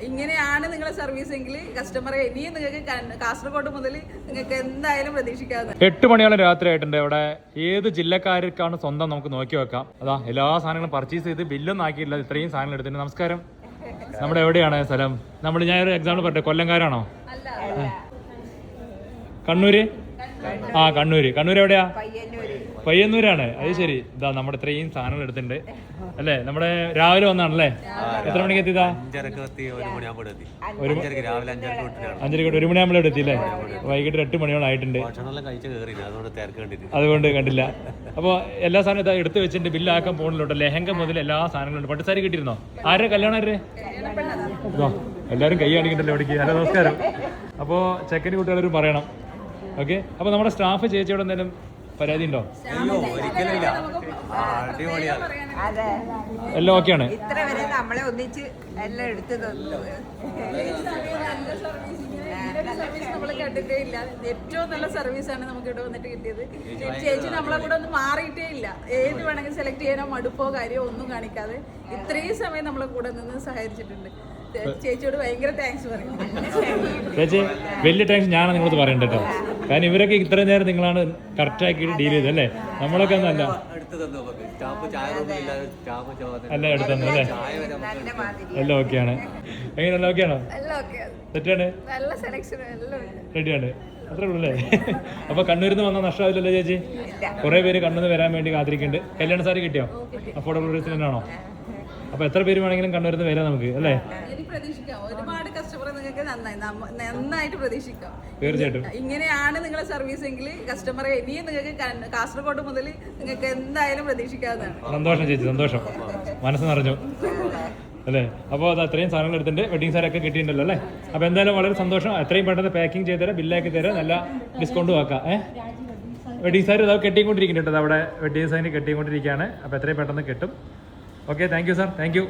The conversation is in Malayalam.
ഇങ്ങനെയാണ് നിങ്ങളുടെ സർവീസ് എങ്കിൽ കസ്റ്റമറെ ഇനിയും നിങ്ങൾക്ക് കാസർഗോഡ് മുതൽ നിങ്ങൾക്ക് എന്തായാലും പ്രതീക്ഷിക്കാതെ. 8 മണിയോളം രാത്രി ആയിട്ടുണ്ട്. ഇവിടെ ഏത് ജില്ലക്കാർക്കാണ് സ്വന്തം നമുക്ക് നോക്കി വെക്കാം. അതാ എല്ലാ സാധനങ്ങളും പർച്ചേസ് ചെയ്ത് ബില്ലൊന്നും ആക്കിയില്ല, ഇത്രയും സാധനങ്ങൾ എടുത്തിട്ടുണ്ട്. നമസ്കാരം. നമ്മുടെ എവിടെയാണ് സ്ഥലം? ഞാനൊരു എക്സാമ്പിൾ പറട്ടെ, കൊല്ലംകാരാണോ? കണ്ണൂര്? ആ കണ്ണൂര്. കണ്ണൂർ എവിടെയാ? പയ്യന്നൂരാണ്. അത് ശരി. ഇതാ നമ്മുടെ ഇത്രയും സാധനങ്ങൾ എടുത്തിട്ടുണ്ട് അല്ലേ? നമ്മുടെ രാവിലെ വന്നാണല്ലേ? എത്ര മണിക്ക് എത്തിയതാ? 5:30 1 മണിയാകുമ്പോൾ ഇവിടെ എത്തിയില്ലേ? വൈകിട്ട് 8 മണിയോളം ആയിട്ടുണ്ട്. അതുകൊണ്ട് കണ്ടില്ല. അപ്പോൾ എല്ലാ സാധനവും ഇതാ എടുത്ത് വെച്ചിട്ടുണ്ട്. ബില്ലാക്കാൻ പോകുന്നില്ലോട്ടോ. ലെഹങ്ക മുതൽ എല്ലാ സാധനങ്ങളും ഉണ്ട്. പട്ടുസാരി കിട്ടിയിരുന്നോ? ആരുടെ കല്യാണം? ആരുടെ? എല്ലാവരും കൈ കാണിക്കണ്ടല്ലോ ഇവിടേക്ക്. ഹലോ നമസ്കാരം. അപ്പോൾ ചെക്കന് കുട്ടികളൊരു പറയണം. ഓക്കെ. അപ്പോൾ നമ്മുടെ സ്റ്റാഫ് ചേച്ചിയോട് എന്തെങ്കിലും പരാതി ഉണ്ടോ? എല്ലാം ഓക്കെയാണ്. ഇത്ര വരെ നമ്മളെ ഒന്നിച്ച് എല്ലാം എടുത്തു തന്നു. നമ്മൾ കണ്ടിട്ടേ ഇല്ല. ഏറ്റവും നല്ല സർവീസാണ് നമുക്ക് ഇവിടെ വന്നിട്ട് കിട്ടിയത്. ചേച്ചി നമ്മളെ കൂടെ ഒന്നും മാറിയിട്ടേ ഇല്ല. ഏത് വേണമെങ്കിൽ സെലക്ട് ചെയ്യാനോ മടുപ്പോ കാര്യമോ ഒന്നും കാണിക്കാതെ ഇത്രയും സമയം നമ്മളെ കൂടെ നിന്ന് സഹായിച്ചിട്ടുണ്ട്. ചേച്ചിയോട് ഭയങ്കര താങ്ക്സ് പറയുന്നു. ചേച്ചി വലിയ താങ്ക്സ് ഞാനാണ് നിങ്ങളോട് പറയണ്ട കേട്ടോ. കാരണം ഇവരൊക്കെ ഇത്രയും നേരം നിങ്ങളാണ് കറക്റ്റ് ആക്കിയിട്ട് ഡീൽ ചെയ്തല്ലേ. നമ്മളൊക്കെ ഒന്നല്ല എല്ലാം എടുത്തന്നു അല്ലേ? എല്ലാം ഓക്കെയാണ്. എങ്ങനെയല്ല ഓക്കെയാണോ? സെറ്റാണ്? റെഡിയാണ്. അത്രേ ഉള്ളൂ അല്ലേ? അപ്പൊ കണ്ണൂരിൽ നിന്ന് വന്നാൽ നഷ്ടമാവില്ലല്ലോ ചേച്ചി? കുറെ പേര് കണ്ണൂരിൽ വരാൻ വേണ്ടി കാത്തിരിക്കുന്നുണ്ട്. കല്യാണ സാരി കിട്ടിയോ? അഫോർഡബിൾ റേറ്റ്സിൽ തന്നെയാണോ? അപ്പൊ എത്ര പേര് വേണമെങ്കിലും കണ്ണൂരിൽ നിന്ന് വരാം നമുക്ക് അല്ലേ? ഒരുപാട് കസ്റ്റമർ നിങ്ങൾക്ക് നന്നായിട്ട് പ്രതീക്ഷിക്കാം. തീർച്ചയായിട്ടും. ഇങ്ങനെയാണ് നിങ്ങളുടെ സർവീസ് എങ്കിൽ കസ്റ്റമറെ ഇനിയും നിങ്ങൾക്ക് കാസർഗോഡ് മുതൽ നിങ്ങൾക്ക് എന്തായാലും പ്രതീക്ഷിക്കാവുന്നതാണ്. സന്തോഷം ചേച്ചി, സന്തോഷം. മനസ്സ് നിറഞ്ഞു അല്ലേ? അപ്പോൾ അത് അത്രയും സാധനങ്ങൾ എടുത്തിട്ടുണ്ട്. വെഡിങ് സാരൊക്കെ കിട്ടിയിട്ടുണ്ടല്ലോ അല്ലേ? അപ്പോൾ എന്തായാലും വളരെ സന്തോഷം. എത്രയും പെട്ടെന്ന് പാക്കിംഗ് ചെയ്ത് തരാം, ബില്ലാക്കി തരാം, നല്ല ഡിസ്കൗണ്ടും ആക്കാം. വെഡിങ് സാരി അത് കെട്ടിക്കൊണ്ടിരിക്കുന്നുണ്ട്. അവിടെ വെഡിങ് സാരി കെട്ടിക്കൊണ്ടിരിക്കുകയാണ്. അപ്പോൾ എത്രയും പെട്ടെന്ന് കിട്ടും. Okay, thank you sir. Thank you.